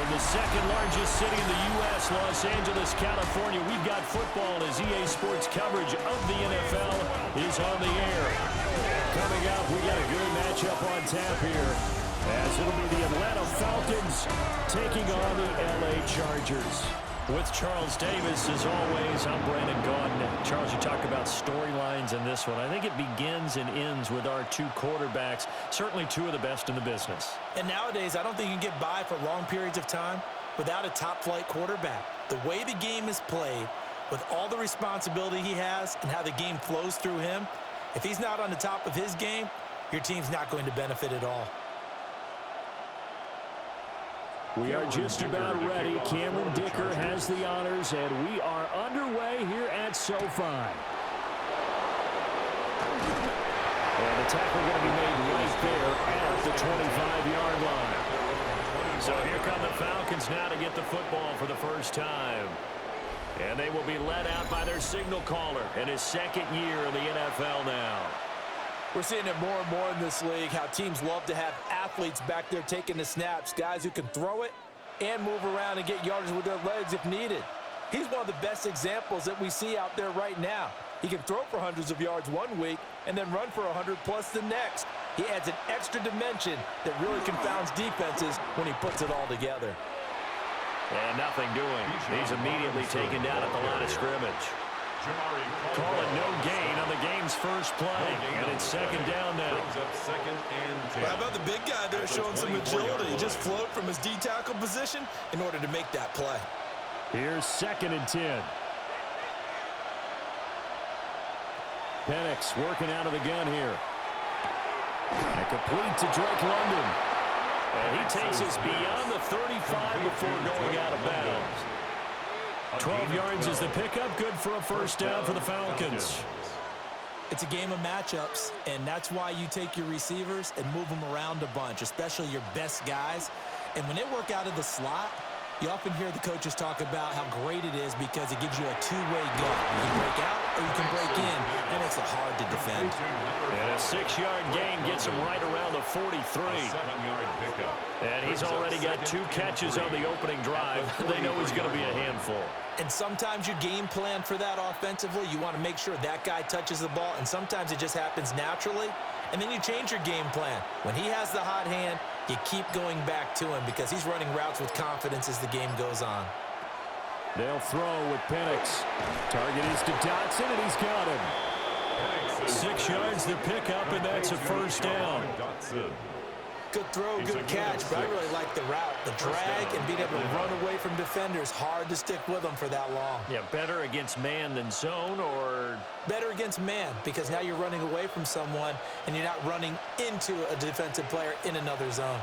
From the second largest city in the U.S., Los Angeles, California, we've got football as EA Sports coverage of the NFL is on the air. Coming up, we got a good matchup on tap here, as it'll be the Atlanta Falcons taking on the L.A. Chargers. With Charles Davis, as always, I'm Brandon Gaudin. Charles, you talk about storylines in this one. I think it begins and ends with our two quarterbacks, certainly two of the best in the business. And nowadays, I don't think you can get by for long periods of time without a top-flight quarterback. The way the game is played, with all the responsibility he has and how the game flows through him, if he's not on the top of his game, your team's not going to benefit at all. We are just about ready. Cameron Dicker has the honors, and we are underway here at SoFi. And the tackle going to be made right there at the 25-yard line. So here come the Falcons now to get the football for the first time. And they will be led out by their signal caller in his second year in the NFL now. We're seeing it more and more in this league, how teams love to have athletes back there taking the snaps, guys who can throw it and move around and get yardage with their legs if needed. He's one of the best examples that we see out there right now. He can throw for hundreds of yards one week and then run for 100+ the next. He adds an extra dimension that really confounds defenses when he puts it all together. And nothing doing. He's immediately taken down at the line of scrimmage. Call it no gain on the game's first play, and it's second down now. Well, how about the big guy there showing some agility? He just float from his D-tackle position in order to make that play. Here's 2nd and 10. Penix working out of the gun here. And complete to Drake London. And he takes us beyond the 35 before going out of bounds. 12 yards is the pickup, good for a first down for the Falcons. It's a game of matchups, and that's why you take your receivers and move them around a bunch, especially your best guys. And when they work out of the slot, you often hear the coaches talk about how great it is because it gives you a two-way go. You can break out or you can break in. That makes it hard to defend. And a 6-yard gain gets him right around the 43. And he's already got 2 catches on the opening drive. They know he's going to be a handful. And sometimes you game plan for that offensively. You want to make sure that guy touches the ball, and sometimes it just happens naturally. And then you change your game plan. When he has the hot hand, you keep going back to him because he's running routes with confidence as the game goes on. They'll throw with Penix. Target is to Dotson, and he's got him. 6 yards the pickup, and that's a first down. Good throw, good catch, but I really like the route. The drag and being able to run away from defenders, hard to stick with them for that long. Yeah, better against man than zone, or? Better against man, because now you're running away from someone and you're not running into a defensive player in another zone.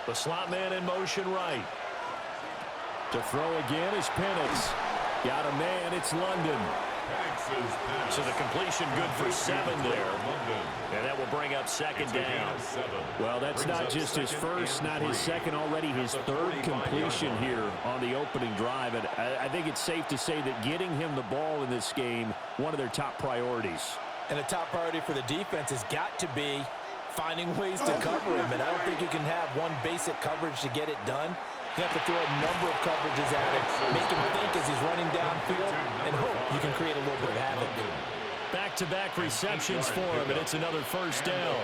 The slot man in motion right. To throw again is Penix. Got a man, it's London. So the completion good for 7 there. And that will bring up second down. Well, that's not just his first, not his second, already his 3rd completion here on the opening drive. And I think it's safe to say that getting him the ball in this game, one of their top priorities. And a top priority for the defense has got to be finding ways to cover him. And I don't think you can have one basic coverage to get it done. You have to throw a number of coverages at him, make him think as he's running downfield, and hope you can create a little bit of havoc. Back-to-back receptions for him, and it's another first down.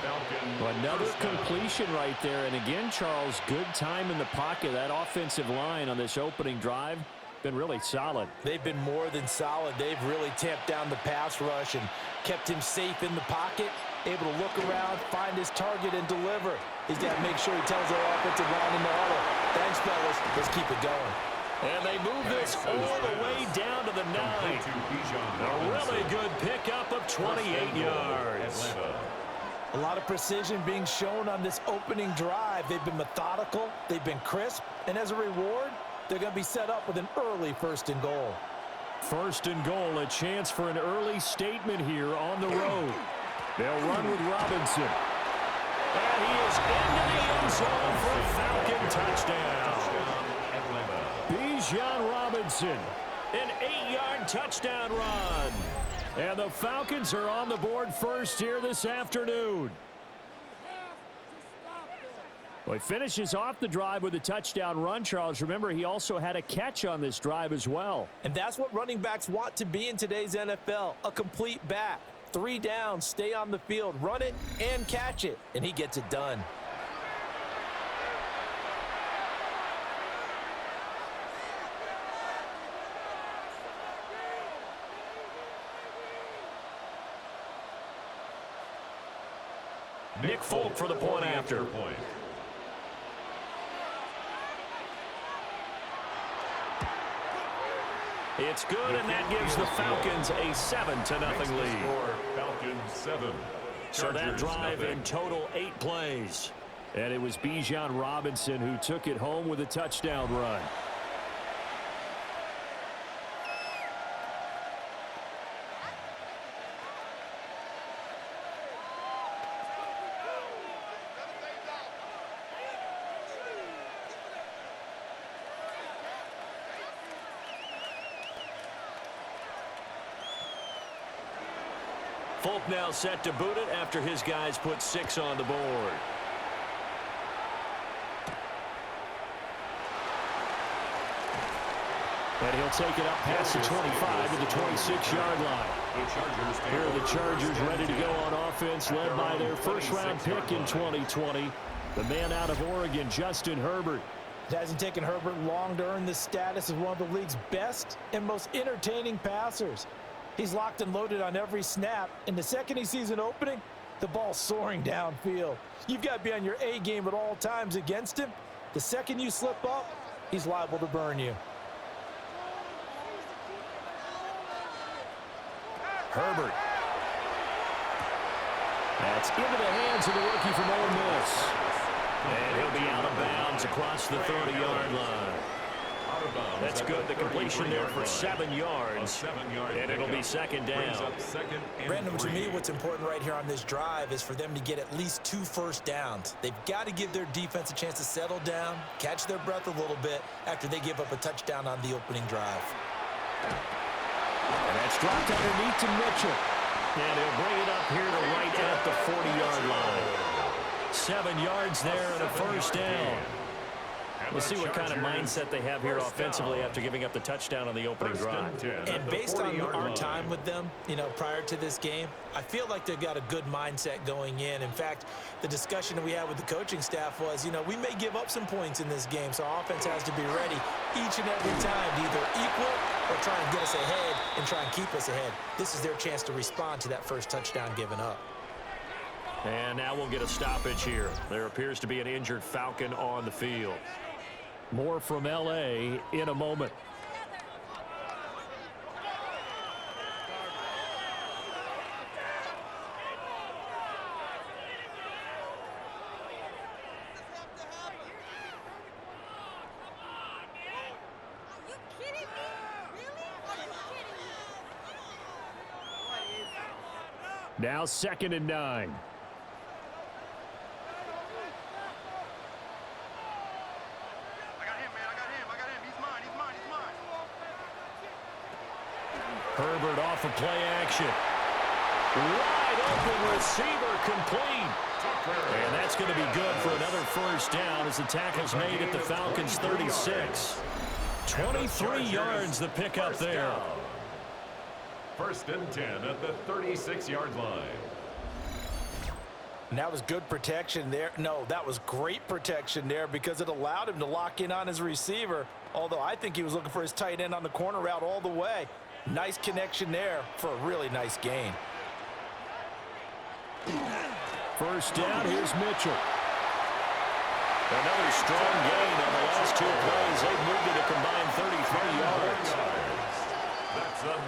Another completion right there. And again, Charles, good time in the pocket. That offensive line on this opening drive been really solid. They've been more than solid. They've really tamped down the pass rush and kept him safe in the pocket, able to look around, find his target, and deliver. He's got to make sure he tells their offensive line in the huddle, thanks, fellas. Let's keep it going. And they move this all the way down to the 9. A really good pickup of 28 yards. A lot of precision being shown on this opening drive. They've been methodical, they've been crisp, and as a reward, they're going to be set up with an early 1st and goal. 1st and goal, a chance for an early statement here on the road. They'll run with Robinson. And he is into the end zone for a Falcon touchdown. Bijan Robinson, an 8-yard touchdown run. And the Falcons are on the board first here this afternoon. Well, he finishes off the drive with a touchdown run, Charles. Remember, he also had a catch on this drive as well. And that's what running backs want to be in today's NFL, a complete back. 3 downs, stay on the field, run it, and catch it, and he gets it done. Nick Folk for the point after. It's good, and that gives the Falcons a 7-0 lead. Falcons 7. So that drive nothing. in total 8 plays. And it was Bijan Robinson who took it home with a touchdown run. Folk now set to boot it after his guys put 6 on the board. And he'll take it up past the 25 to the 26-yard line. Here are the Chargers ready to go on offense, led by their first-round pick in 2020, the man out of Oregon, Justin Herbert. It hasn't taken Herbert long to earn this status as one of the league's best and most entertaining passers. He's locked and loaded on every snap, and the second he sees an opening, the ball's soaring downfield. You've got to be on your A game at all times against him. The second you slip up, he's liable to burn you. Herbert. That's into the hands of the rookie from Ole Miss. And he'll be out of bounds across the 30-yard line. That's good. The completion there for 7 yards. And it'll be second down. Brandon, to me, what's important right here on this drive is for them to get at least 2 first downs. They've got to give their defense a chance to settle down, catch their breath a little bit after they give up a touchdown on the opening drive. And that's dropped underneath to Mitchell. And he'll bring it up here to right at the 40-yard line. 7 yards there and a first down. We'll see what kind of mindset they have here offensively after giving up the touchdown on the opening drive. And based on our time with them, prior to this game, I feel like they've got a good mindset going in. In fact, the discussion that we had with the coaching staff was, we may give up some points in this game, so our offense has to be ready each and every time to either equal or try and get us ahead and try and keep us ahead. This is their chance to respond to that first touchdown given up. And now we'll get a stoppage here. There appears to be an injured Falcon on the field. More from L.A. in a moment. Now 2nd and 9. Herbert off of play action. Wide open receiver complete. And that's going to be good for another first down as the tackle's made at the Falcons' 36. 23 yards the pickup there. 1st and 10 at the 36-yard line. And that was good protection there. No, that was great protection there because it allowed him to lock in on his receiver, although I think he was looking for his tight end on the corner route all the way. Nice connection there for a really nice gain. First down, here's Mitchell. Another strong gain on the last 2 plays. They've moved it a combined 33 yards.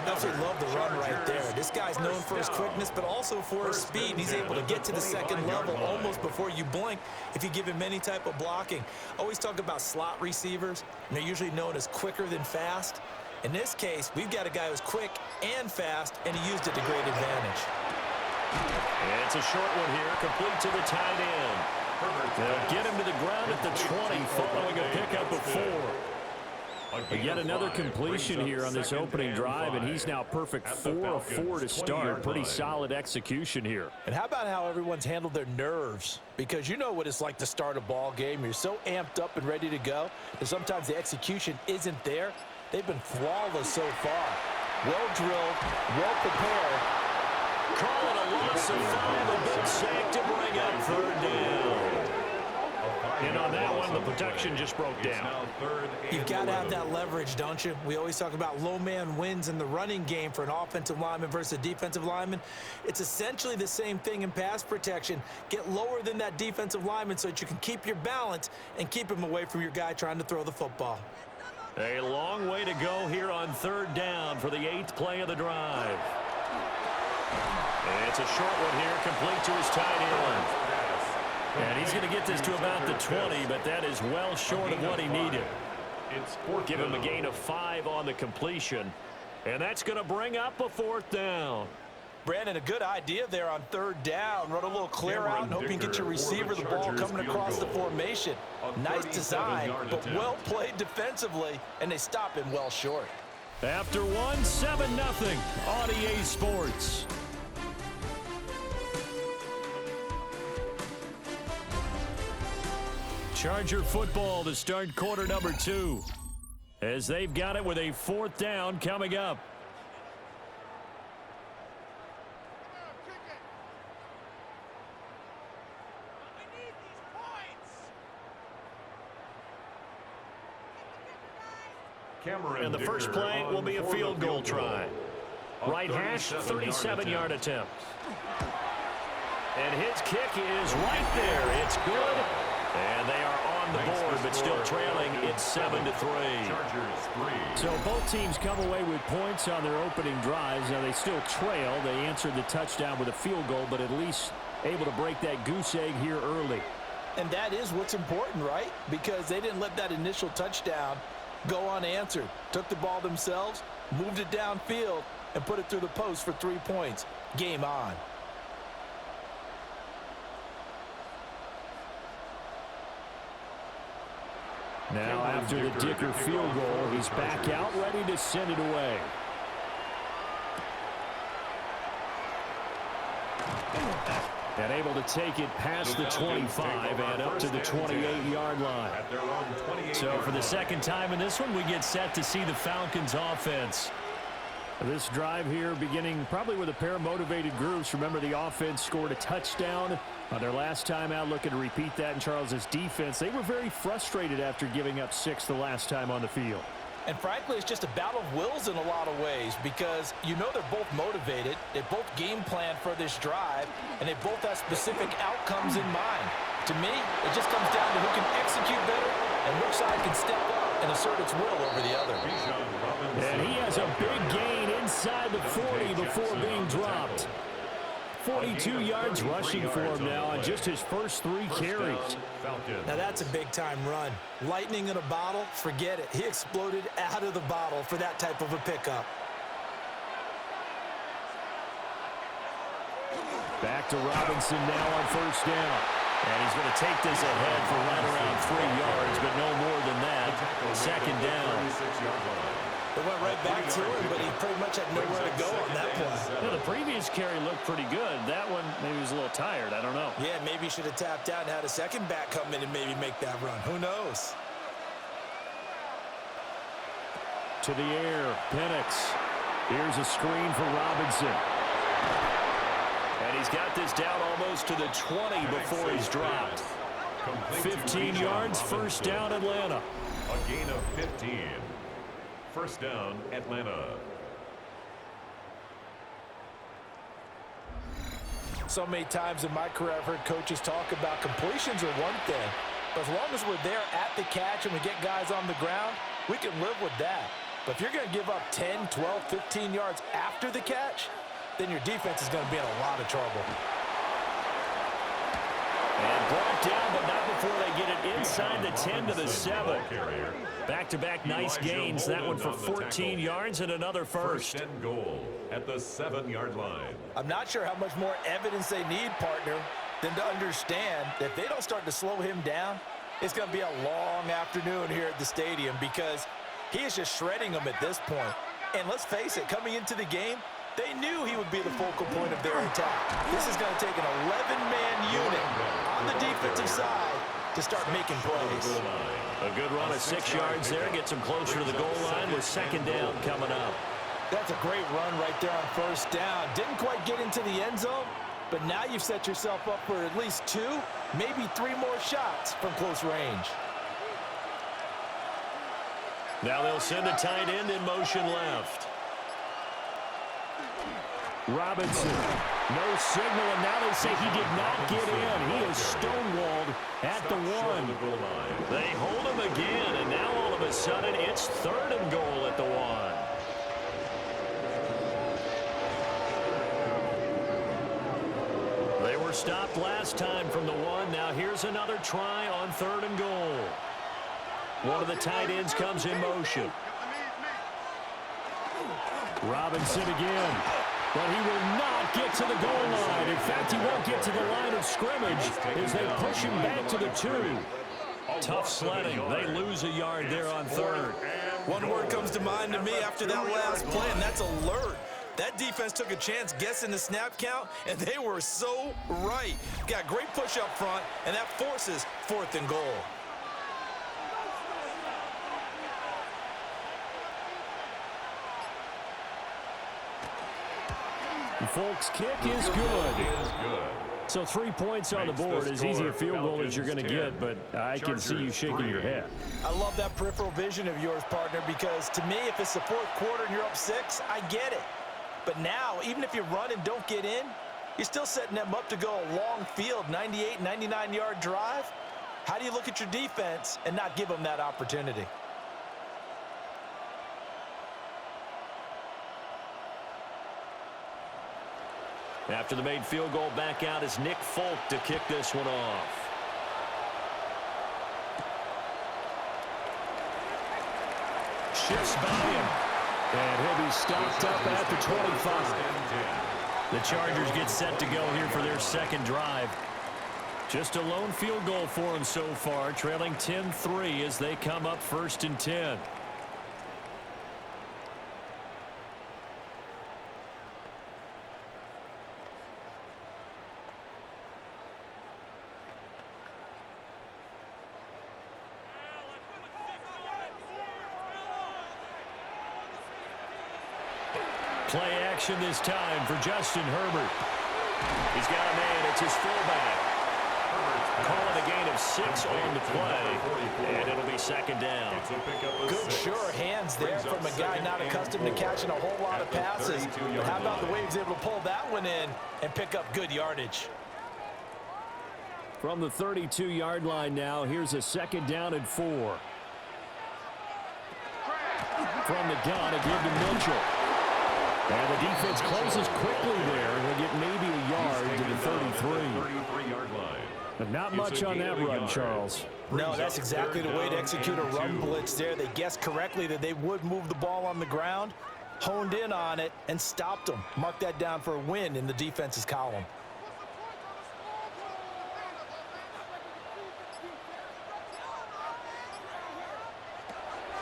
Absolutely love the run right there. This guy's known for his quickness, but also for his speed. He's able to get to the second level almost before you blink if you give him any type of blocking. I always talk about slot receivers, and they're usually known as quicker than fast. In this case, we've got a guy who's quick and fast, and he used it to great advantage. And it's a short one here, complete to the tight end. They'll get him to the ground at the 20 following a pickup of 4. But yet another completion here on this opening drive, and he's now perfect 4 of 4 to start. Pretty solid execution here. And how about how everyone's handled their nerves? Because you know what it's like to start a ball game. You're so amped up and ready to go that sometimes the execution isn't there. They've been flawless so far. Well drilled, well prepared. Call it a loss of 5, a big sack to bring up 3rd down. And on that one, the protection just broke down. You've got to have that leverage, don't you? We always talk about low man wins in the running game for an offensive lineman versus a defensive lineman. It's essentially the same thing in pass protection. Get lower than that defensive lineman so that you can keep your balance and keep him away from your guy trying to throw the football. A long way to go here on 3rd down for the 8th play of the drive. It's a short one here, complete to his tight end. And he's going to get this to about the 20, but that is well short of what he needed. Give him a gain of 5 on the completion. And that's going to bring up a 4th down. Brandon, a good idea there on 3rd down. Run a little clear out and hope you can get your receiver the ball coming across the formation. Nice design, but well played defensively, and they stop him well short. After one, 7-0 on EA Sports. Charger football to start quarter number 2. As they've got it with a 4th down coming up. And the first play will be a field goal try. Right hash, 37-yard attempt. And his kick is right there. It's good. And they are on the board, but still trailing. It's 7-3. So both teams come away with points on their opening drives. Now they still trail. They answered the touchdown with a field goal, but at least able to break that goose egg here early. And that is what's important, right? Because they didn't let that initial touchdown go unanswered. Took the ball themselves, moved it downfield, and put it through the post for 3 points. Game on. Now after the Dicker field goal, he's back out ready to send it away. And able to take it past the 25 and up to the 28-yard line. So for the second time in this one, we get set to see the Falcons offense. This drive here beginning probably with a pair of motivated groups. Remember, the offense scored a touchdown on their last time out. Looking to repeat that in Charles's defense. They were very frustrated after giving up 6 the last time on the field. And frankly, it's just a battle of wills in a lot of ways because you know they're both motivated. They both game plan for this drive, and they both have specific outcomes in mind. To me, it just comes down to who can execute better and which side can step up and assert its will over the other. And he has a big gain inside the 40 before being dropped. 42 yards rushing for him now on just his first 3 carries. Now that's a big-time run. Lightning in a bottle, forget it. He exploded out of the bottle for that type of a pickup. Back to Robinson now on 1st down. And he's going to take this ahead for right around 3 yards, but no more than that. 2nd down. It went right back to him, but he pretty much had nowhere to go on that play. Yeah, the previous carry looked pretty good. That one, maybe he was a little tired. I don't know. Yeah, maybe he should have tapped out and had a second back come in and maybe make that run. Who knows? To the air, Penix. Here's a screen for Robinson. And he's got this down almost to the 20 before he's dropped. 15 yards, 1st down, Atlanta. A gain of 15. 1st down, Atlanta. So many times in my career I've heard coaches talk about completions are one thing, but as long as we're there at the catch and we get guys on the ground, we can live with that. But if you're going to give up 10, 12, 15 yards after the catch, then your defense is going to be in a lot of trouble. And brought down, but not before they get it inside the 10 to the 7. Back-to-back nice gains. That one for 14 yards and another first. 1st and goal at the 7-yard line. I'm not sure how much more evidence they need, partner, than to understand that if they don't start to slow him down, it's going to be a long afternoon here at the stadium because He is just shredding them at this point. And let's face it, coming into the game, they knew he would be the focal point of their attack. This is going to take an 11-man unit on the defensive side to start making plays. A good run of 6 yards there. Gets him closer to the goal line with second down coming up. That's a great run right there on first down. Didn't quite get into the end zone, but now you've set yourself up for at least 2, maybe 3 more shots from close range. Now they'll send a tight end in motion left. Robinson, no signal, and now they say he did not get in. He is stonewalled at the 1. They hold him again, and now all of a sudden it's 3rd and goal at the 1. They were stopped last time from the 1. Now here's another try on 3rd and goal. One of the tight ends comes in motion. Robinson again. But he will not get to the goal line. In fact, he won't get to the line of scrimmage as they push him back to the 2. Tough sledding. They lose a yard there on 3rd. One word comes to mind to me after that last play, and that's alert. That defense took a chance guessing the snap count, and they were so right. Got great push up front, and that forces 4th and goal. Folks, kick is good. So 3 points on the board, as easy a field goal as you're going to get, but I can see you shaking your head. I love that peripheral vision of yours, partner, because to me, if it's the 4th quarter and you're up 6, I get it. But now, even if you run and don't get in, you're still setting them up to go a long field, 98, 99-yard drive. How do you look at your defense and not give them that opportunity? After the made field goal, back out is Nick Folk to kick this one off. Shifts by him. And he'll be stopped up at the 25. The Chargers get set to go here for their second drive. Just a lone field goal for them so far, trailing 10-3 as they come up 1st and 10. Play action this time for Justin Herbert. He's got a man. It's his fullback. Calling a gain of 6 on the play, and it'll be second down. Good, sure hands there from a guy not accustomed to catching a whole lot of passes. But how about the way he was able to pull that one in and pick up good yardage? From the 32-yard line now, here's a 2nd down and 4. From the gun, a give to Mitchell. And the defense closes quickly there. They'll get maybe a yard to the 33. But not much on that run, Charles. No, that's exactly the way to execute a run blitz there. They guessed correctly that they would move the ball on the ground, honed in on it, and stopped them. Mark that down for a win in the defense's column.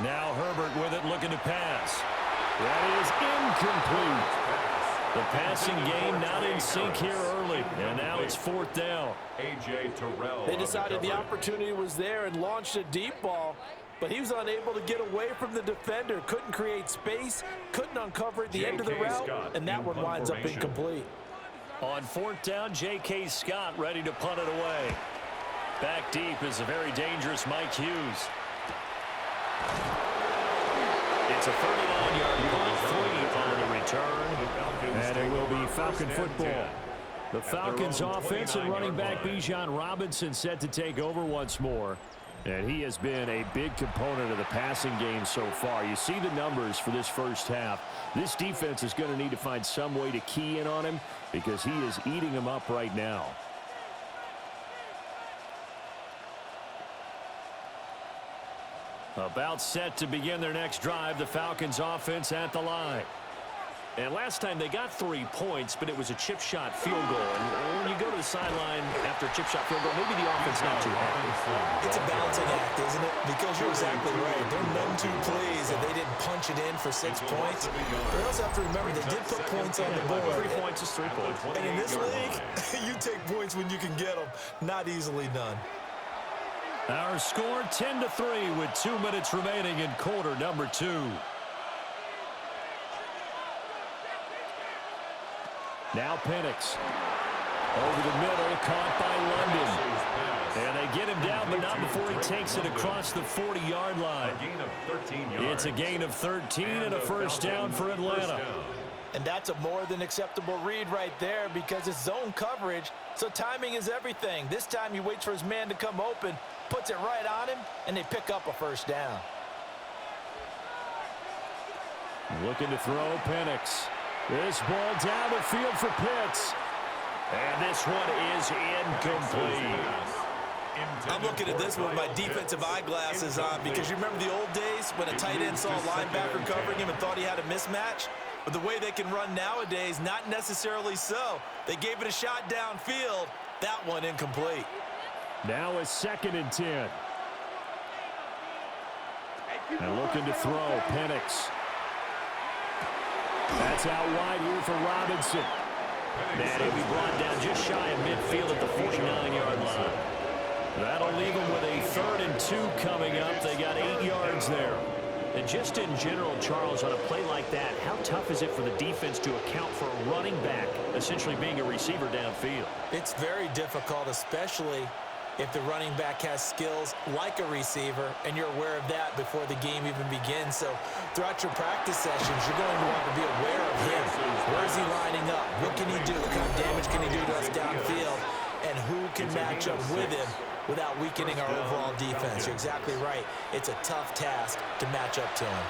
Now Herbert with it, looking to pass. That is incomplete. The passing game not in sync here early, and now it's 4th down. They decided the opportunity was there and launched a deep ball, but he was unable to get away from the defender. Couldn't create space, couldn't uncover at the end of the route, and that one winds up incomplete. On 4th down, J.K. Scott ready to punt it away. Back deep is a very dangerous Mike Hughes. It's a 39-yard punt, 3 on the return, and it will be Falcon football. The Falcons offense and running back Bijan Robinson set to take over once more, and he has been a big component of the passing game so far. You see the numbers for this first half. This defense is going to need to find some way to key in on him because he is eating them up right now. About set to begin their next drive, the Falcons offense at the line. And last time they got 3 points, but it was a chip shot field goal. And when you go to the sideline after a chip shot field goal, maybe the offense not too happy. It's a balancing act, isn't it? Because you're exactly right. They're none too pleased that they didn't punch it in for 6 points. But you also have to remember they did put points on the board. 3 points is 3 points. And in this league, you take points when you can get them. Not easily done. Our score 10-3 with 2 minutes remaining in quarter number 2. Now Penix. Over the middle, caught by London. And they get him down, but not before he takes it across the 40-yard line. It's a gain of 13 and a first down for Atlanta. And that's a more than acceptable read right there because it's zone coverage, so timing is everything. This time he waits for his man to come open, puts it right on him, and they pick up a first down. Looking to throw Penix. This ball down the field for Pitts. And this one is incomplete. I'm looking at this one with my defensive eyeglasses on because you remember the old days when a tight end saw a linebacker covering him and thought he had a mismatch? But the way they can run nowadays, not necessarily so. They gave it a shot downfield. That one incomplete. Now a 2nd and 10. And looking to throw, Penix. That's out wide here for Robinson. And he'll be brought down just shy of midfield at the 49-yard line. That'll leave them with a 3rd and 2 coming up. They got 8 yards there. And just in general, Charles, on a play like that, how tough is it for the defense to account for a running back essentially being a receiver downfield? It's very difficult, especially if the running back has skills like a receiver, and you're aware of that before the game even begins. So throughout your practice sessions, you're going to want to be aware of him. Where is he lining up? What can he do? What kind of damage can he do to us downfield? And who can match up with him without weakening our overall defense? You're exactly right. It's a tough task to match up to him.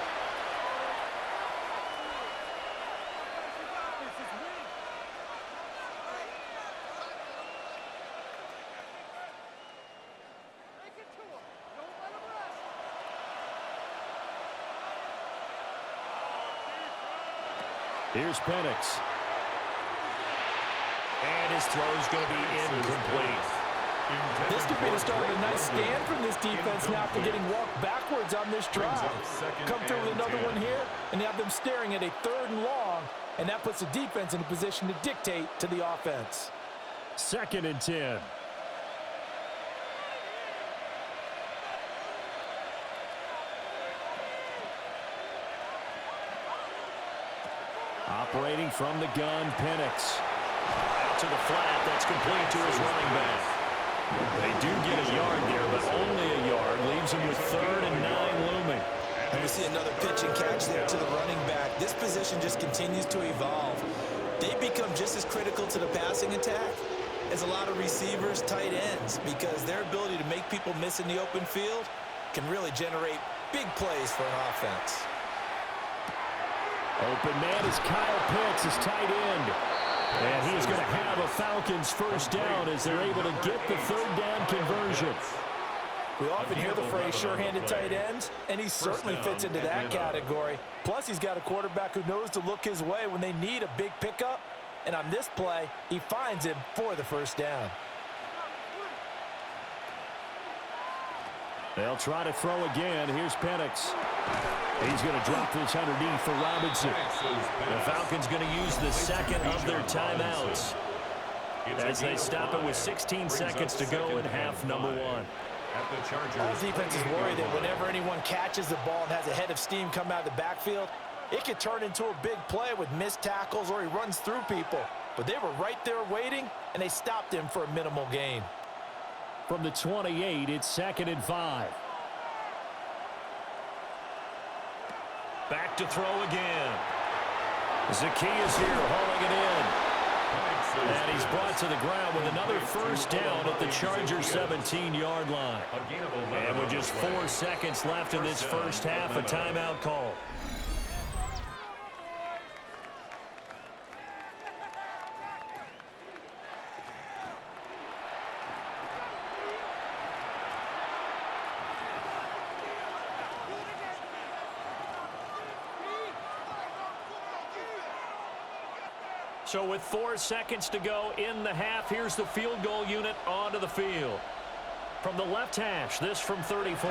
Here's Penix. And his throw is going to be incomplete. This could be the start of a nice stand from this defense now after getting walked backwards on this drive. Come through with another one here, and you have them staring at a 3rd and long, and that puts the defense in a position to dictate to the offense. 2nd and 10. Operating from the gun, Penix. Out to the flat, that's complete to his running back. They do get a yard there, but only a yard. Leaves him with 3rd and 9 looming. And we see another pitch and catch there to the running back. This position just continues to evolve. They become just as critical to the passing attack as a lot of receivers, tight ends, because their ability to make people miss in the open field can really generate big plays for an offense. Open man is Kyle Pitts, his tight end. And he's going to have a Falcons first down as they're able to get the 3rd down conversion. We often hear the phrase sure-handed tight ends, and he certainly fits into that category. Plus, he's got a quarterback who knows to look his way when they need a big pickup. And on this play, he finds him for the first down. They'll try to throw again. Here's Penix. He's going to drop this underneath for Robinson. The Falcons going to use the 2nd of their timeouts as they stop it with 16 seconds to go in half number 1. All defense is worried that whenever anyone catches the ball and has a head of steam come out of the backfield, it could turn into a big play with missed tackles or he runs through people. But they were right there waiting, and they stopped him for a minimal gain. From the 28, it's 2nd and 5. Back to throw again. Zacchaeus here hauling it in. And he's brought to the ground with another first down at the Chargers' 17-yard line. And with just 4 seconds left in this first half, a timeout call. So with 4 seconds to go in the half, here's the field goal unit onto the field. From the left hash, this from 34.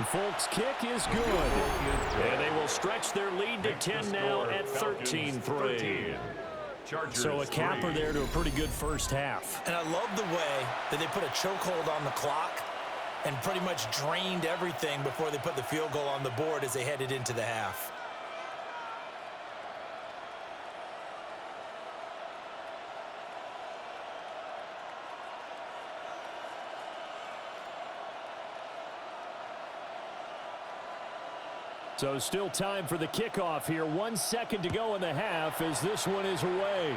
Folks' kick is good. And they will stretch their lead to 10 now at 13-3. So a capper there to a pretty good first half. And I love the way that they put a chokehold on the clock and pretty much drained everything before they put the field goal on the board as they headed into the half. So still time for the kickoff here. 1 second to go in the half as this one is away.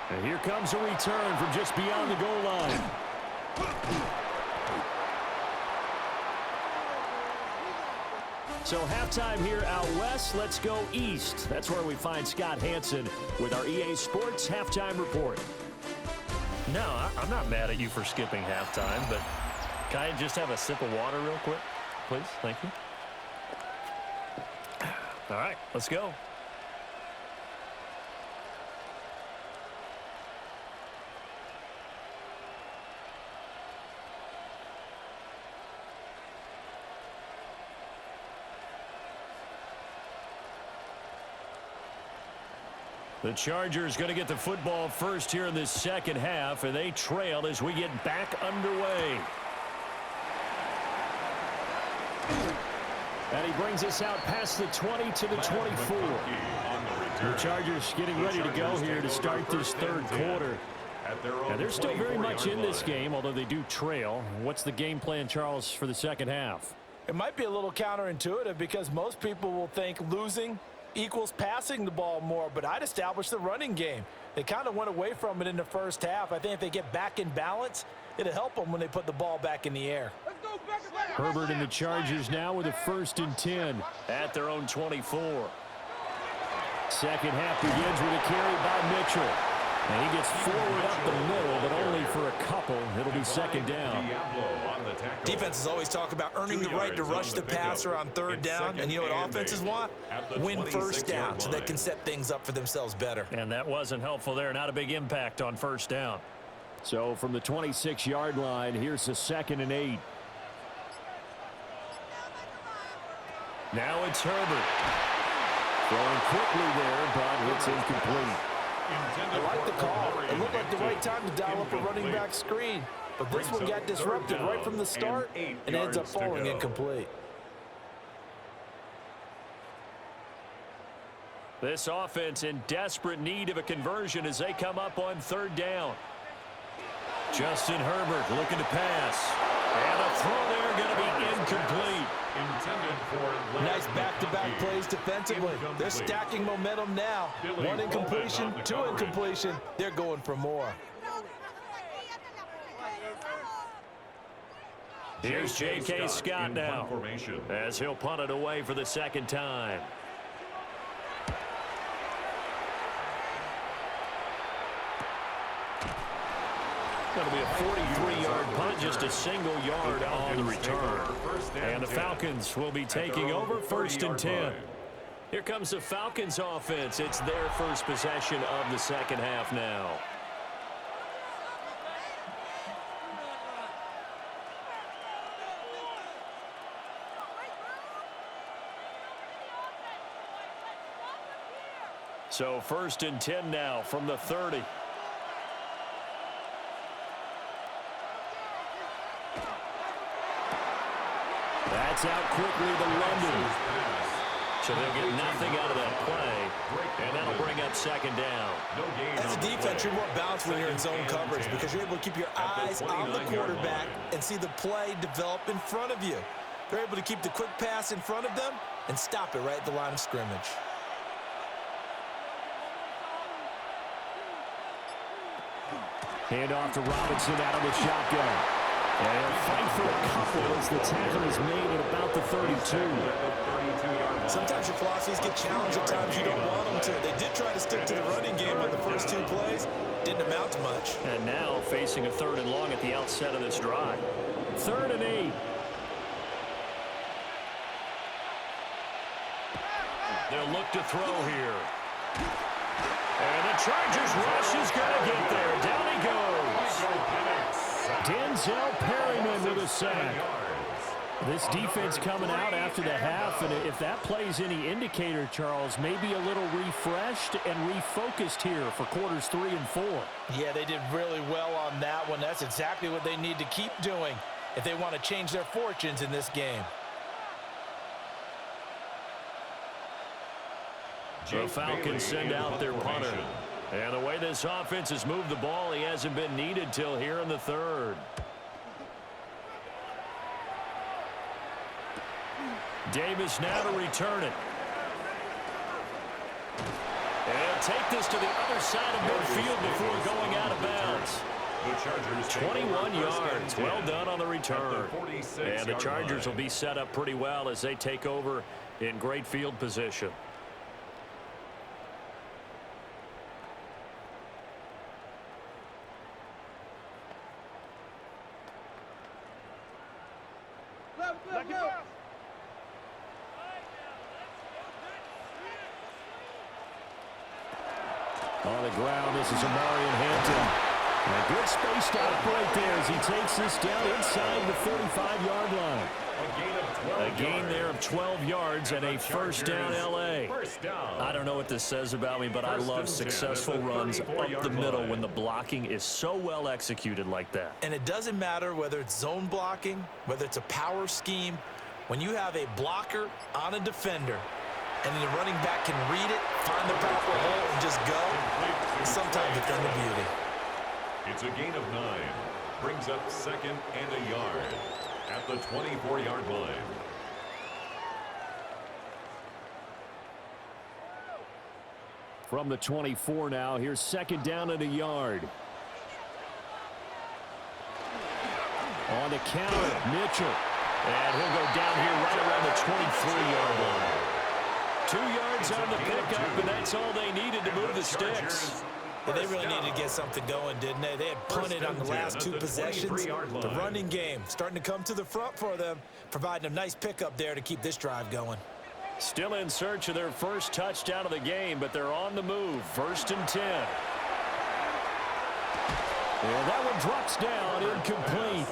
And here comes a return from just beyond the goal line. So halftime here out west. Let's go east. That's where we find Scott Hansen with our EA Sports Halftime Report. No, I'm not mad at you for skipping halftime, but can I just have a sip of water real quick, please? Thank you. All right, let's go. The Chargers going to get the football first here in this second half, and they trail as we get back underway. And he brings us out past the 20 to the 24. The Chargers getting ready to go here to start this third quarter. And they're still very much in this game, although they do trail. What's the game plan, Charles, for the second half? It might be a little counterintuitive because most people will think losing equals passing the ball more, but I'd establish the running game. They kind of went away from it in the first half. I think if they get back in balance, it'll help them when they put the ball back in the air. Herbert and the Chargers now with a 1st and 10 at their own 24. Second half begins with a carry by Mitchell. And he gets forward up the middle, but only for a couple. It'll be second down. Defenses always talk about earning the right to rush the passer on third down. And you know what offenses want? Win first down so they can set things up for themselves better. And that wasn't helpful there. Not a big impact on first down. So from the 26-yard line, here's the 2nd and 8. Now it's Herbert. Throwing quickly there, but it's incomplete. I like the call. It looked like the right time to dial up a running back screen. But this one got disrupted right from the start and ends up falling incomplete. This offense in desperate need of a conversion as they come up on third down. Justin Herbert looking to pass. And a throw there going to be incomplete. Nice back-to-back plays defensively. They're stacking momentum now. 1 incompletion, 2 incompletion. They're going for more. Here's J.K. Scott now as he'll punt it away for the second time. Going to be a 43-yard punt, just a single yard on the return. And the Falcons will be taking over 1st and 10. Here comes the Falcons offense. It's their first possession of the second half now. So 1st and 10 now from the 30. That's out quickly to London. So they'll get nothing out of that play. And that'll bring up second down. As a defense, you're more balanced when you're in zone coverage because you're able to keep your eyes on the quarterback and see the play develop in front of you. They're able to keep the quick pass in front of them and stop it right at the line of scrimmage. Hand off to Robinson out of the shotgun. And he'll fight for a couple as the tackle is made at about the 32. Sometimes your philosophies get challenged at times you don't want them to. They did try to stick to the running game on the first 2 plays. Didn't amount to much. And now facing a 3rd and long at the outset of this drive. 3rd and 8. They'll look to throw here. Chargers rush is going to get there. Down he goes. Denzel Perryman with a sack. This defense coming out after the half, and if that plays any indicator, Charles, maybe a little refreshed and refocused here for quarters 3 and 4. Yeah, they did really well on that one. That's exactly what they need to keep doing if they want to change their fortunes in this game. The Falcons send out their punter. And the way this offense has moved the ball, he hasn't been needed till here in the third. Davis now to return it. And take this to the other side of midfield before going out of bounds. 21 yards. Well done on the return. And the Chargers will be set up pretty well as they take over in great field position. On the ground, this is Amarian Hampton. A good spaced out break there as he takes this down inside the 35-yard line. A gain there of 12 yards and a first down L.A. I don't know what this says about me, but I love successful runs up the middle when the blocking is so well executed like that. And it doesn't matter whether it's zone blocking, whether it's a power scheme. When you have a blocker on a defender, and the running back can read it, find the proper hole, and just go, sometimes it's done the beauty. It's a gain of 9. Brings up 2nd and a yard at the 24-yard line. From the 24 now, here's 2nd down and a yard. On the counter, Mitchell. And he'll go down here right around the 23-yard line. 2 yards on the pickup, and that's all they needed to move the sticks. But they really needed to get something going, didn't they? They had punted on the last 2 possessions. The running game starting to come to the front for them, providing a nice pickup there to keep this drive going. Still in search of their first touchdown of the game, but they're on the move. 1st and 10. And that one drops down, incomplete.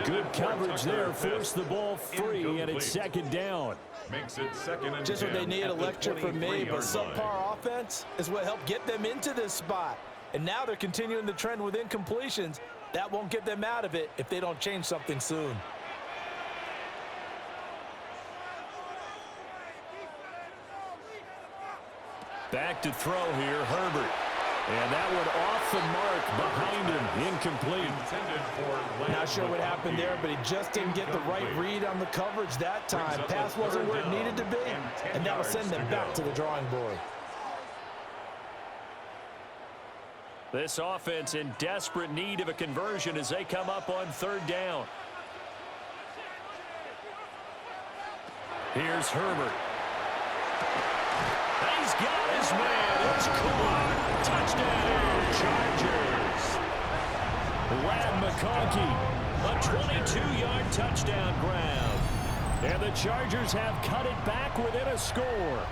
Good coverage there, forced the ball free, and it's 2nd down. Makes it 2nd and just what they need, a lecture from me, but subpar offense is what helped get them into this spot. And now they're continuing the trend with incompletions. That won't get them out of it if they don't change something soon. Back to throw here, Herbert. And that one off the mark behind him, incomplete. Not sure what happened there, but he just didn't get the right read on the coverage that time. Pass wasn't where it needed to be, and that'll send them back to the drawing board. This offense in desperate need of a conversion as they come up on 3rd down. Here's Herbert. He's got his man. It's caught. Touchdown, Chargers. Lad McConkey, a 22-yard touchdown grab. And the Chargers have cut it back within a score.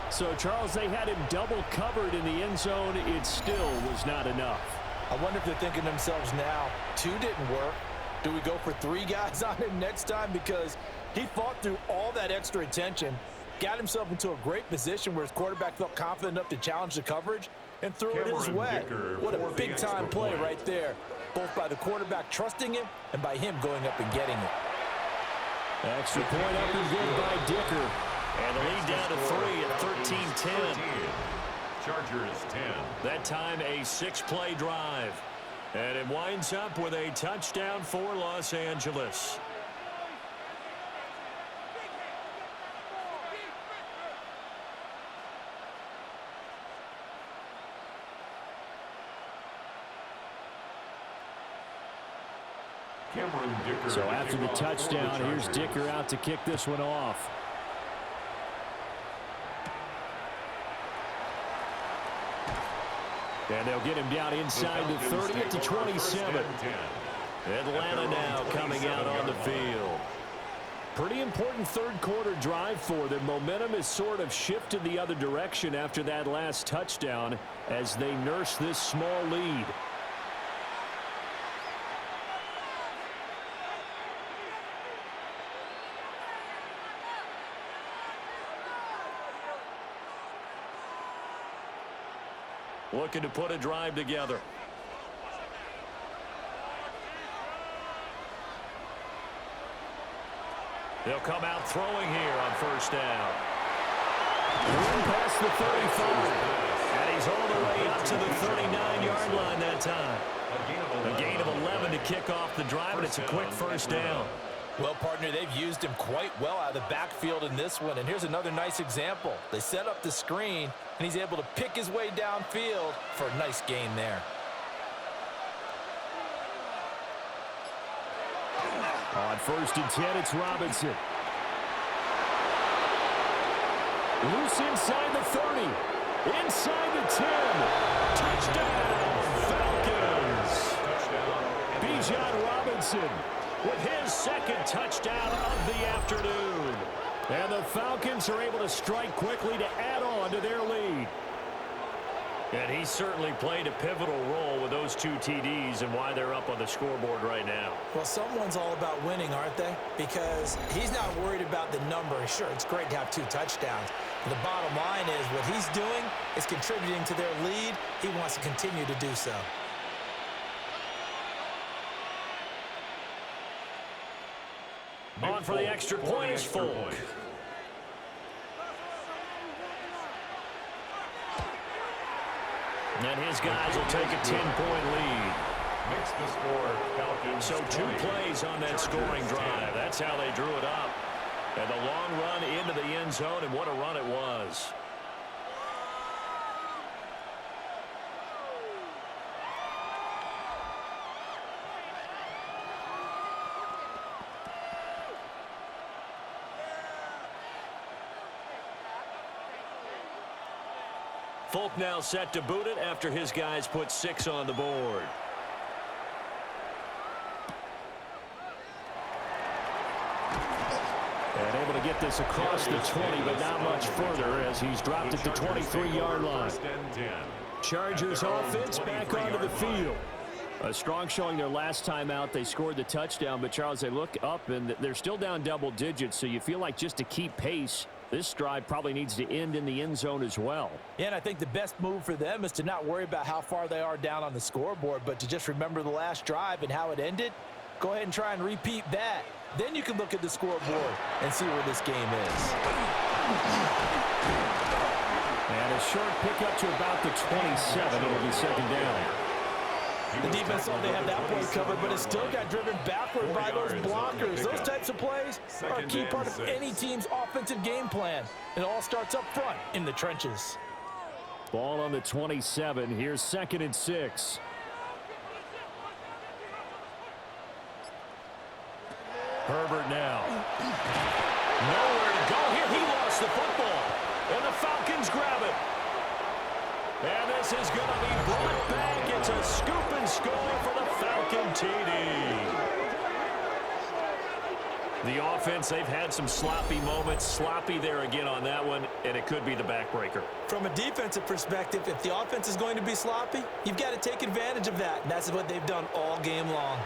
So, Charles, they had him double covered in the end zone. It still was not enough. I wonder if they're thinking to themselves now, 2 didn't work. Do we go for 3 guys on him next time? Because he fought through all that extra attention, got himself into a great position where his quarterback felt confident enough to challenge the coverage and threw it his way. What a big-time play right there, both by the quarterback trusting him and by him going up and getting it. Extra point up and good by Dicker. And the lead down to 3 at 13-10. Chargers 10. That time a 6-play drive. And it winds up with a touchdown for Los Angeles. So after the touchdown, here's Dicker out to kick this one off. And they'll get him down inside the 30 at the 27. Atlanta now coming out on the field. Pretty important third-quarter drive for them. Momentum has sort of shifted the other direction after that last touchdown as they nurse this small lead. Looking to put a drive together. They'll come out throwing here on first down. Run past the 35. And he's all the way up to the 39-yard line that time. A gain of 11 to kick off the drive, and it's a quick first down. Well, partner, they've used him quite well out of the backfield in this one. And here's another nice example. They set up the screen, and he's able to pick his way downfield for a nice gain there. On first and 10, it's Robinson. Loose inside the 30. Inside the 10. Touchdown, Falcons. Bijan Robinson with his second touchdown of the afternoon. And the Falcons are able to strike quickly to add on to their lead. And he certainly played a pivotal role with those two TDs and why they're up on the scoreboard right now. Well, someone's all about winning, aren't they? Because he's not worried about the number. Sure, it's great to have 2 touchdowns. But the bottom line is what he's doing is contributing to their lead. He wants to continue to do so. On for the extra point is Folk. And his guys will take a 10-point lead. Makes the score Falcons. So 2 plays on that scoring drive. That's how they drew it up. And the long run into the end zone, and what a run it was. Folk now set to boot it after his guys put 6 on the board. And able to get this across the 20, but not much further as he's dropped at the 23-yard line. Chargers offense back onto the field. A strong showing their last time out. They scored the touchdown, but Charles, they look up and they're still down double digits, so you feel like just to keep pace, this drive probably needs to end in the end zone as well. Yeah, and I think the best move for them is to not worry about how far they are down on the scoreboard, but to just remember the last drive and how it ended. Go ahead and try and repeat that. Then you can look at the scoreboard and see where this game is. And a short pickup to about the 27. It'll be second down. The defense thought they had that play covered, but it still got driven backward by those blockers. Those types of plays are a key part of any team's offensive game plan. It all starts up front in the trenches. Ball on the 27. Here's second and 6. Herbert now. Nowhere to go here. He lost the football. And the Falcons grab it. And this is going to be brought back. It's a scoop and score for the Falcon TD. The offense, they've had some sloppy moments. Sloppy there again on that one, and it could be the backbreaker. From a defensive perspective, if the offense is going to be sloppy, you've got to take advantage of that. And that's what they've done all game long.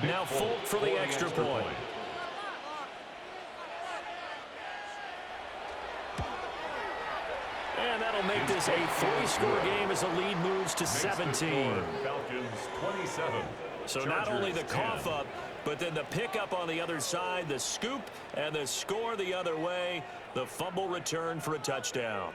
Now Folk for the extra point. And that'll make this a 3-score game as the lead moves to 17. Falcons 27. So not only the cough up, but then the pickup on the other side, the scoop, and the score the other way. The fumble return for a touchdown.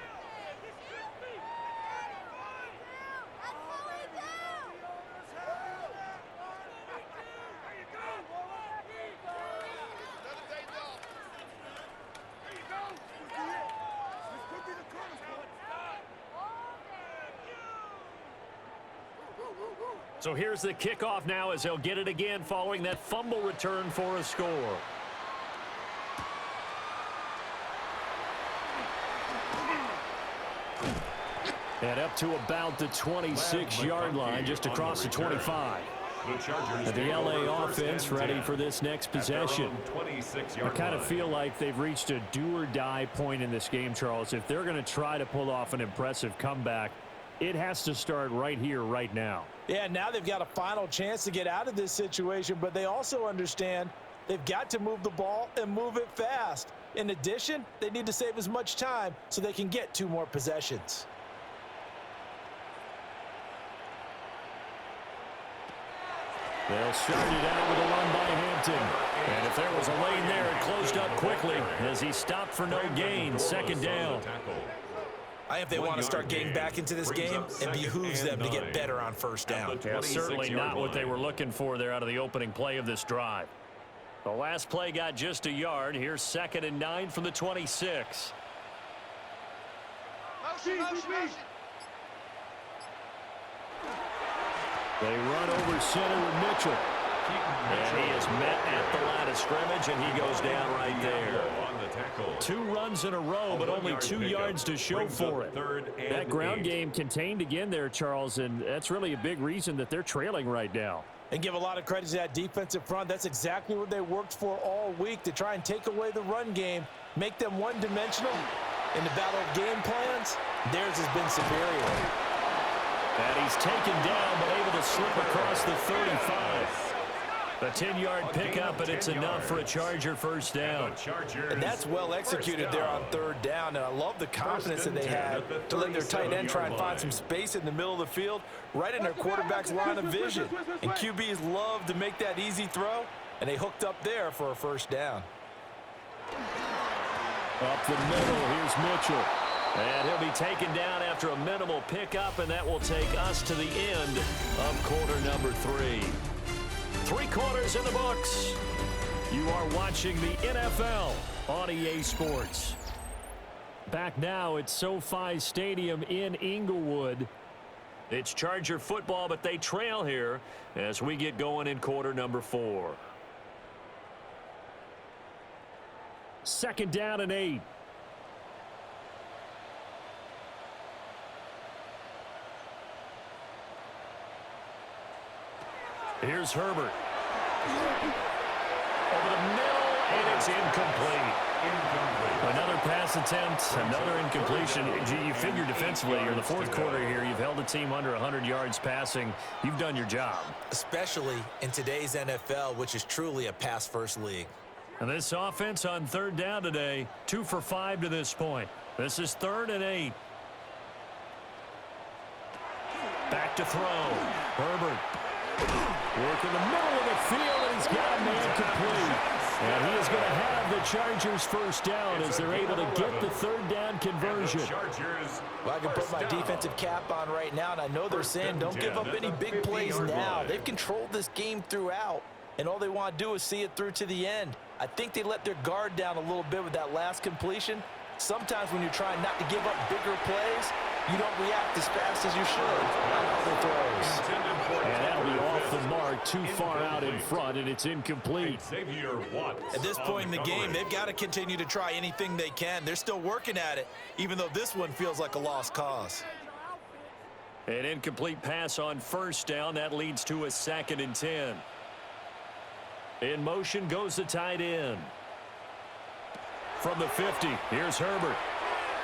So here's the kickoff now as they'll get it again following that fumble return for a score. And up to about the 26-yard line, just across the 25. The LA offense ready for this next possession. I kind of feel like they've reached a do-or-die point in this game, Charles. If they're going to try to pull off an impressive comeback, it has to start right here, right now. Yeah, now they've got a final chance to get out of this situation, but they also understand they've got to move the ball and move it fast. In addition, they need to save as much time so they can get 2 more possessions. They'll start it out with a run by Hampton. And if there was a lane there, it closed up quickly as he stopped for no gain. Second down. I think if they want to start getting back into this game, it behooves them to get better on first down. Yeah, certainly not what they were looking for there out of the opening play of this drive. The last play got just a yard. Here's 2nd and 9 from the 26. They run over center with Mitchell. And he is met at the line of scrimmage, and he goes down right there. 2 runs in a row, but only 2 yards to show for it. That ground game contained again there, Charles, and that's really a big reason that they're trailing right now. And give a lot of credit to that defensive front. That's exactly what they worked for all week, to try and take away the run game, make them one-dimensional. In the battle of game plans, theirs has been superior. And he's taken down, but able to slip across the 35. A 10-yard pickup, and it's enough for a Charger first down. And that's well executed there on 3rd down, and I love the confidence that they had to let their tight end try and find some space in the middle of the field, right in their quarterback's line of vision. And QBs love to make that easy throw, and they hooked up there for a first down. Up the middle, here's Mitchell. And he'll be taken down after a minimal pickup, and that will take us to the end of quarter number 3. 3 quarters in the books. You are watching the NFL on EA Sports. Back now at SoFi Stadium in Inglewood. It's Charger football, but they trail here as we get going in quarter number 4. 2nd down and 8. Here's Herbert. Over the middle, and it's incomplete. Another pass attempt, another incompletion. You figure defensively, you're in the 4th quarter here. You've held a team under 100 yards passing. You've done your job. Especially in today's NFL, which is truly a pass-first league. And this offense on 3rd down today, 2 for 5 to this point. This is 3rd and 8. Back to throw. Herbert. Work in the middle of the field, and he's got a man complete. And he is going to have the Chargers first down as they're able to get the 3rd down conversion. Well, I can put my defensive cap on right now, and I know they're saying don't give up any big plays now. They've controlled this game throughout, and all they want to do is see it through to the end. I think they let their guard down a little bit with that last completion. Sometimes when you're trying not to give up bigger plays, you don't react as fast as you should on other throws. And that'll be off the mark, too far out in front, and it's incomplete. At this point in the game, they've got to continue to try anything they can. They're still working at it, even though this one feels like a lost cause. An incomplete pass on 1st down. That leads to a 2nd and 10. In motion goes the tight end. From the 50, here's Herbert.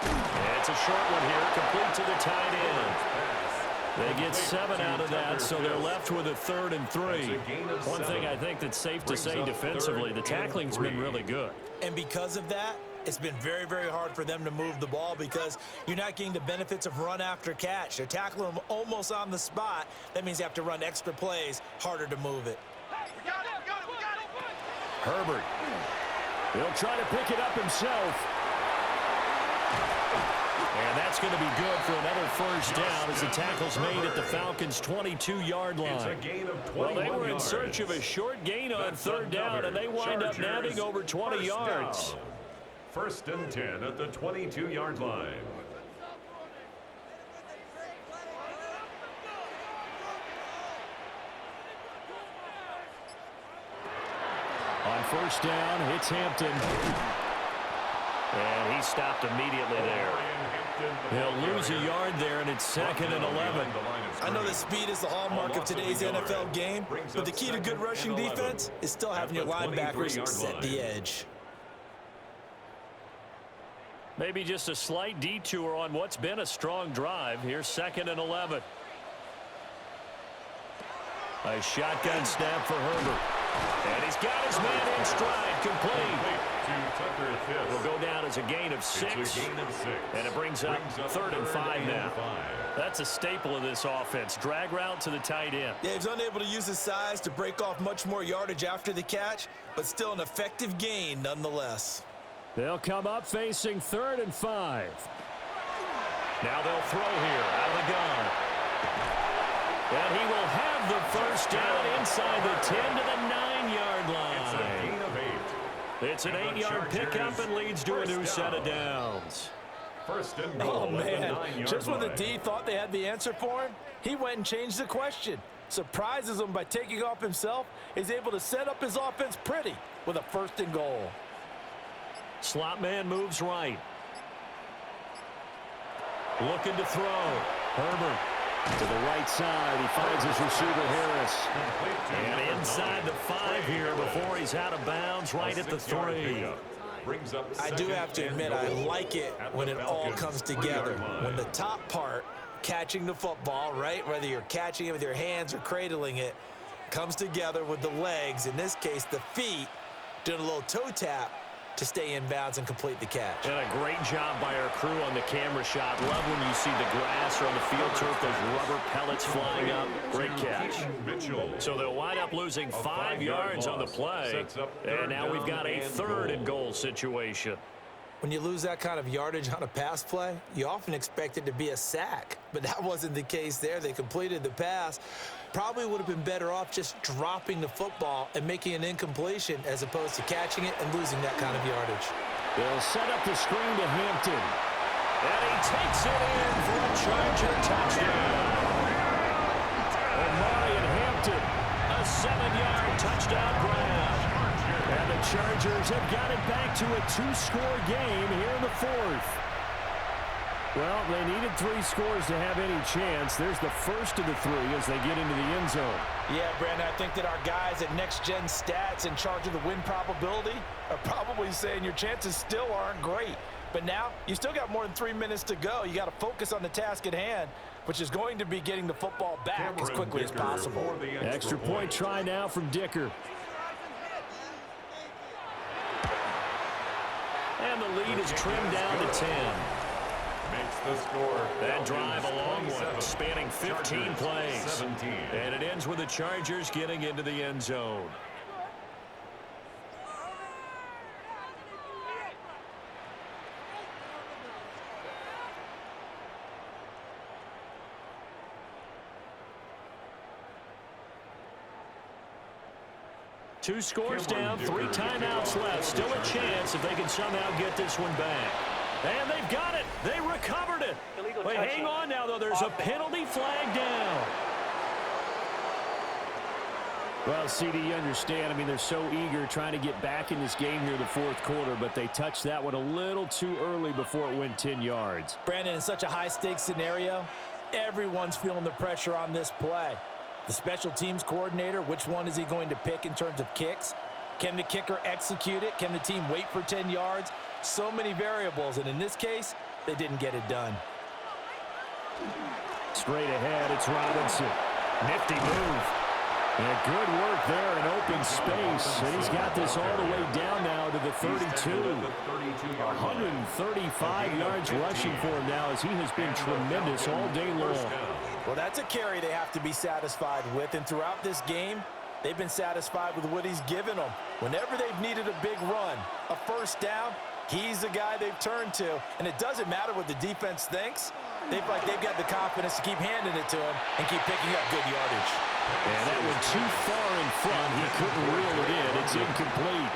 And it's a short one here, complete to the tight end. They get 7 out of that, so they're left with a 3rd and 3. One thing I think that's safe to say defensively, the tackling's been really good. And because of that, it's been very, very hard for them to move the ball because you're not getting the benefits of run after catch. They're tackling them almost on the spot. That means you have to run extra plays, harder to move it. Herbert. He'll try to pick it up himself. And that's going to be good for another first down as the tackle's made at the Falcons' 22-yard line. Well, they were in search of a short gain on 3rd down, and they wind up nabbing over 20 yards. 1st and 10 at the 22-yard line. On 1st down, it's Hampton. And he stopped immediately there. He'll lose a yard there, and it's 2nd and 11. I know that speed is the hallmark of today's NFL game, but the key to good rushing defense is still having your linebackers set the edge. Maybe just a slight detour on what's been a strong drive. Here's 2nd and 11. A shotgun snap for Herbert. And he's got his man in stride, complete. Will go down as a gain of 6. And it brings up 3rd and 5 now. That's a staple of this offense. Drag route to the tight end. Yeah, he's unable to use his size to break off much more yardage after the catch, but still an effective gain nonetheless. They'll come up facing 3rd and 5. Now they'll throw here out of the gun. And he will have the first down inside the 10 to the 9-yard line. It's a gain of 8. It's an 8-yard pickup and leads to a new set of downs. First and goal. Oh, man. Just when the D thought they had the answer for him, he went and changed the question. Surprises him by taking off himself. He's able to set up his offense pretty with a 1st and goal. Slot man moves right. Looking to throw. Herbert to the right side. He finds his receiver Harris. And inside the 5 here before he's out of bounds right at the 3. I do have to admit, I like it when it all comes together. When the top part, catching the football, right, whether you're catching it with your hands or cradling it, comes together with the legs, in this case the feet, doing a little toe tap to stay in bounds and complete the catch. And a great job by our crew on the camera shot. Love when you see the grass or on the field turf, those rubber pellets flying up. Great catch. So they'll wind up losing 5 yards on the play. And now we've got a 3rd and goal situation. When you lose that kind of yardage on a pass play, you often expect it to be a sack. But that wasn't the case there. They completed the pass. Probably would have been better off just dropping the football and making an incompletion as opposed to catching it and losing that kind of yardage. They'll set up the screen to Hampton. And he takes it in for a Charger touchdown. Omarion Hampton, a 7-yard touchdown grab. And the Chargers have got it back to a 2-score game here in the 4th. Well, they needed 3 scores to have any chance. There's the first of the 3 as they get into the end zone. Yeah, Brandon, I think that our guys at Next Gen Stats in charge of the win probability are probably saying your chances still aren't great. But now, you still got more than 3 minutes to go. You got to focus on the task at hand, which is going to be getting the football back as quickly as possible. Extra point try now from Dicker. And the lead is trimmed down to 10. Makes the score. That drive a long one, spanning 15 plays. And it ends with the Chargers getting into the end zone. Two scores down, 3 timeouts left. Still a chance if they can somehow get this one back. And they've got it. They recovered it. Wait, hang on now, though. There's a penalty flag down. Well, CD, you understand. I mean, they're so eager trying to get back in this game here in the 4th quarter, but they touched that one a little too early before it went 10 yards. Brandon, in such a high-stakes scenario, everyone's feeling the pressure on this play. The special teams coordinator, which one is he going to pick in terms of kicks? Can the kicker execute it? Can the team wait for 10 yards? So many variables, and in this case, they didn't get it done. Straight ahead, it's Robinson. Nifty move. And good work there in open space. And he's got this all the way down now to the 32. 135 yards rushing for him now as he has been tremendous all day long. Well, that's a carry they have to be satisfied with, and throughout this game, they've been satisfied with what he's given them. Whenever they've needed a big run, a first down, he's the guy they've turned to. And it doesn't matter what the defense thinks. They've got the confidence to keep handing it to him and keep picking up good yardage. And that went too far in front. He couldn't reel it in. It's incomplete.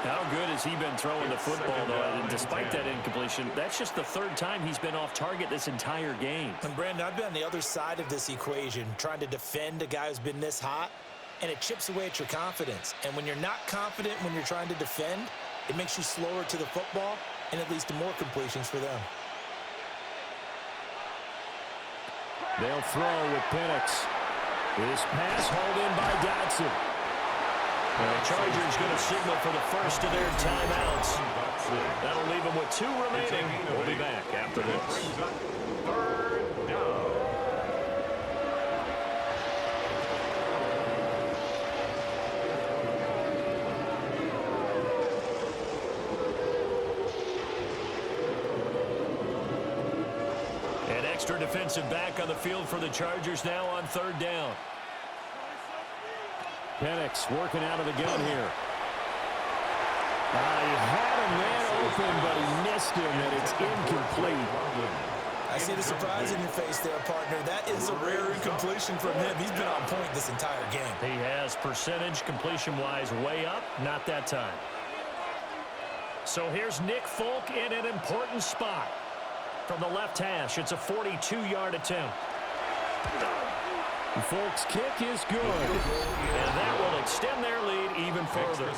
How good has he been throwing the football, though? And despite that incompletion, that's just the 3rd time he's been off target this entire game. And, Brandon, I've been on the other side of this equation, trying to defend a guy who's been this hot, and it chips away at your confidence. And when you're not confident when you're trying to defend, It makes you slower to the football, and it leads to more completions for them. They'll throw with Penix. This pass hauled in by Dotson. The Chargers going to signal for the first of their timeouts. That'll leave them with 2 remaining. We'll be back after this. Third down. An extra defensive back on the field for the Chargers now on 3rd down. Penix working out of the gun here. He had a man open, but he missed him, and it's incomplete. I see the surprise in your face there, partner. That is a rare incompletion from him. He's been on point this entire game. He has percentage completion-wise way up, not that time. So here's Nick Folk in an important spot. From the left hash, it's a 42-yard attempt. Folk's kick is good, and that will extend their lead even further.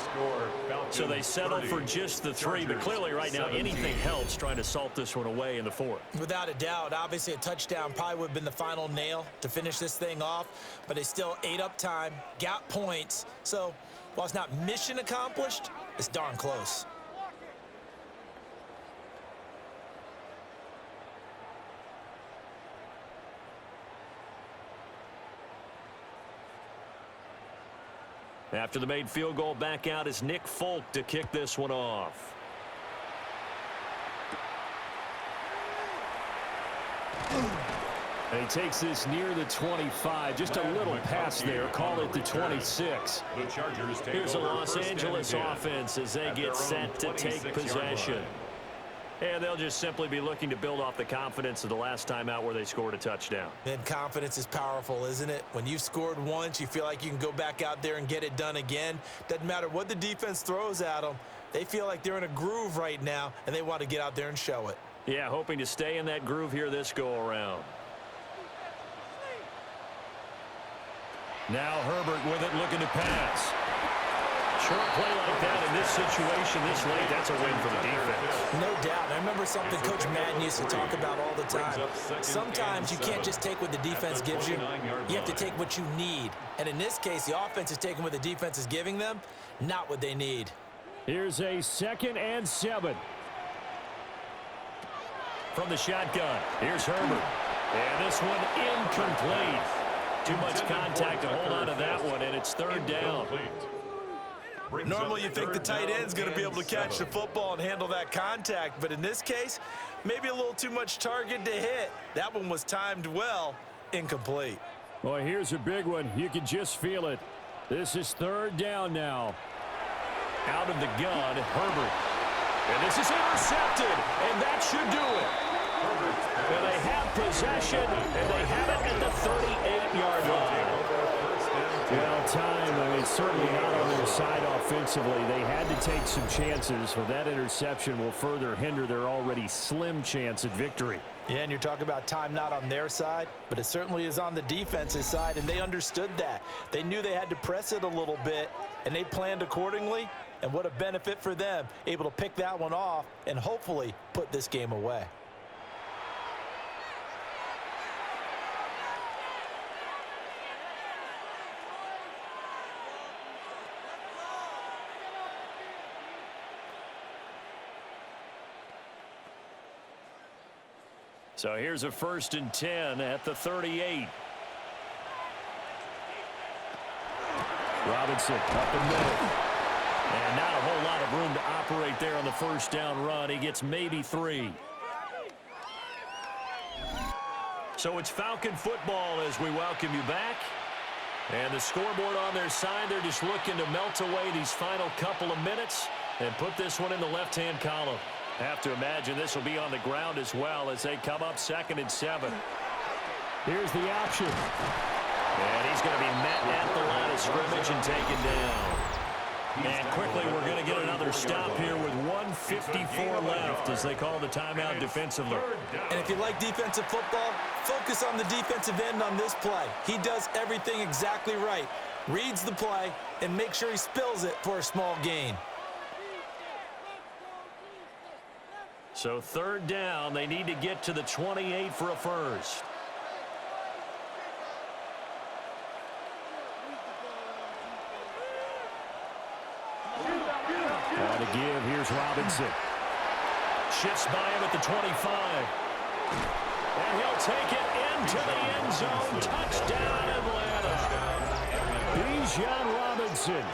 So they settle for just the 3, but clearly right now anything helps trying to salt this one away in the 4th. Without a doubt, obviously a touchdown probably would have been the final nail to finish this thing off, but they still ate up time, got points. So while it's not mission accomplished, it's darn close. After the made field goal, back out is Nick Folk to kick this one off. And he takes this near the 25. Just a little pass there. Call it the 26. Here's a Los Angeles offense as they get set to take possession. And they'll just simply be looking to build off the confidence of the last time out where they scored a touchdown. And confidence is powerful, isn't it? When you've scored once, you feel like you can go back out there and get it done again. Doesn't matter what the defense throws at them. They feel like they're in a groove right now, and they want to get out there and show it. Yeah, hoping to stay in that groove here this go-around. Now Herbert with it, looking to pass. Short play like that in this situation this late, that's a win for the defense. No doubt. I remember something Coach Madden used to talk about all the time. Sometimes you can't just take what the defense gives you. You have to take what you need. And in this case, the offense is taking what the defense is giving them, not what they need. Here's a 2nd and 7. From the shotgun, here's Herbert. And this one incomplete. Too much contact to hold on to that one, and it's 3rd down. Normally you think the tight end's going to be able to catch the football and handle that contact, but in this case, maybe a little too much target to hit. That one was timed well, incomplete. Boy, here's a big one. You can just feel it. This is 3rd down now. Out of the gun, Herbert. And this is intercepted, and that should do it. And they have possession, and they have it at the 38-yard line. Well, time, I mean, certainly not on their side offensively. They had to take some chances, but that interception will further hinder their already slim chance at victory. Yeah, and you're talking about time not on their side, but it certainly is on the defense's side, and they understood that. They knew they had to press it a little bit, and they planned accordingly, and what a benefit for them, able to pick that one off and hopefully put this game away. So here's a 1st and 10 at the 38. Robinson up the middle. And not a whole lot of room to operate there on the 1st down run. He gets maybe 3. So it's Falcon football as we welcome you back. And the scoreboard on their side, they're just looking to melt away these final couple of minutes and put this one in the left-hand column. Have to imagine this will be on the ground as well as they come up 2nd and 7. Here's the option. And he's going to be met at the line of scrimmage and taken down. And quickly we're going to get another stop here with 1:54 left as they call the timeout defensively. And if you like defensive football, focus on the defensive end on this play. He does everything exactly right. Reads the play and makes sure he spills it for a small gain. So third down, they need to get to the 28 for a first. On to give, here's Robinson. Shifts by him at the 25. And he'll take it into the end zone. Touchdown, Atlanta. Bijan Robinson,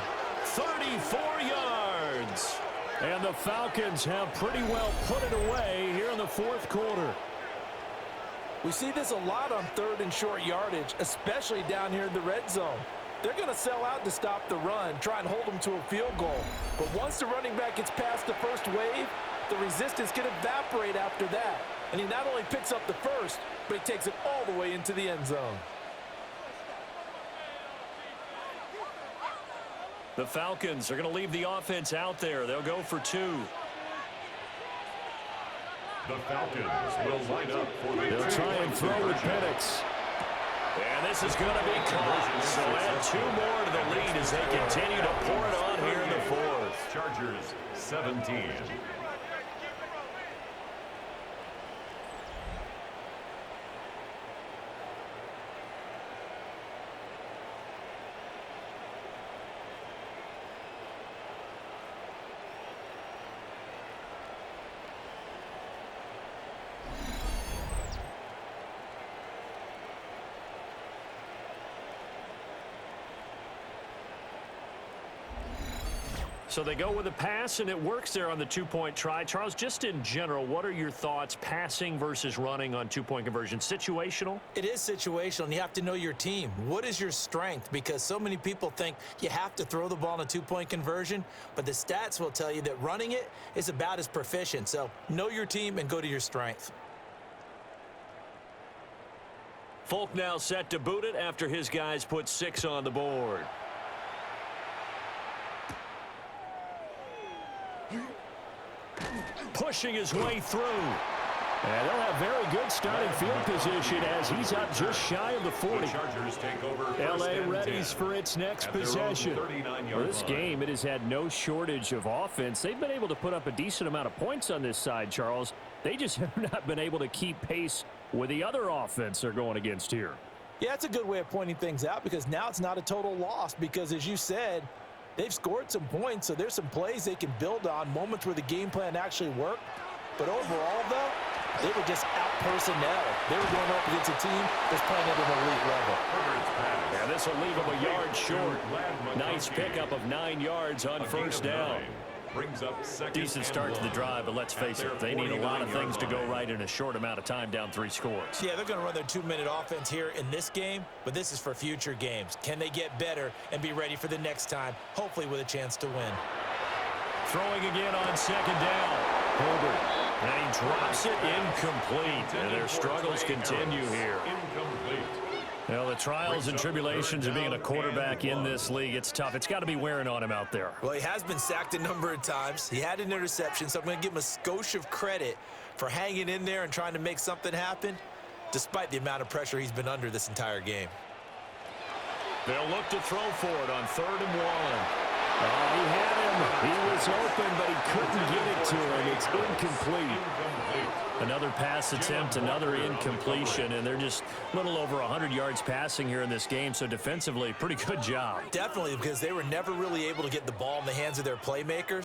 34 yards. And the Falcons have pretty well put it away here in the fourth quarter. We see this a lot on third and short yardage, especially down here in the red zone. They're going to sell out to stop the run, try and hold them to a field goal. But once the running back gets past the first wave, the resistance can evaporate after that. And he not only picks up the first, but he takes it all the way into the end zone. The Falcons are going to leave the offense out there. They'll go for two. The Falcons will line up for the They'll try and throw with Penix. And this is going to be caught. So add two more to the lead as they continue to pour it on here in the fourth. Chargers 17. So they go with a pass, and it works there on the two-point try. Charles, just in general, what are your thoughts passing versus running on two-point conversion? Situational? It is situational, and you have to know your team. What is your strength? Because so many people think you have to throw the ball in a two-point conversion, but the stats will tell you that running it is about as proficient. So know your team and go to your strength. Folk now set to boot it after his guys put 6 on the board. Pushing his way through. And they'll have very good starting field position as he's up just shy of the 40. The Chargers take over LA readies for its next possession. Well, this game, it has had no shortage of offense. They've been able to put up a decent amount of points on this side, Charles. They just have not been able to keep pace with the other offense they're going against here. Yeah, that's a good way of pointing things out because now it's not a total loss because, as you said, they've scored some points, so there's some plays they can build on, moments where the game plan actually worked. But overall, though, they were just out-personnel. They were going up against a team that's playing at an elite level. And this will leave them a yard short. Nice pickup of 9 yards on first down. Brings up second. Decent start to the drive, but let's face it, they need a lot of things to go right in a short amount of time, down 3 scores. Yeah, they're going to run their 2-minute offense here in this game, but this is for future games. Can they get better and be ready for the next time, hopefully with a chance to win? Throwing again on second down. Herbert. And he drops it incomplete. And their struggles continue here. Incomplete. Well, the trials and tribulations of being a quarterback in this league, it's tough. It's got to be wearing on him out there. Well, he has been sacked a number of times. He had an interception, so I'm going to give him a skosh of credit for hanging in there and trying to make something happen, despite the amount of pressure he's been under this entire game. They'll look to throw for it on 3rd and 1. Oh, he had him. He was open, but he couldn't get it to him. It's incomplete. Another pass attempt, another incompletion, and they're just a little over 100 yards passing here in this game, so defensively, pretty good job. Definitely, because they were never really able to get the ball in the hands of their playmakers.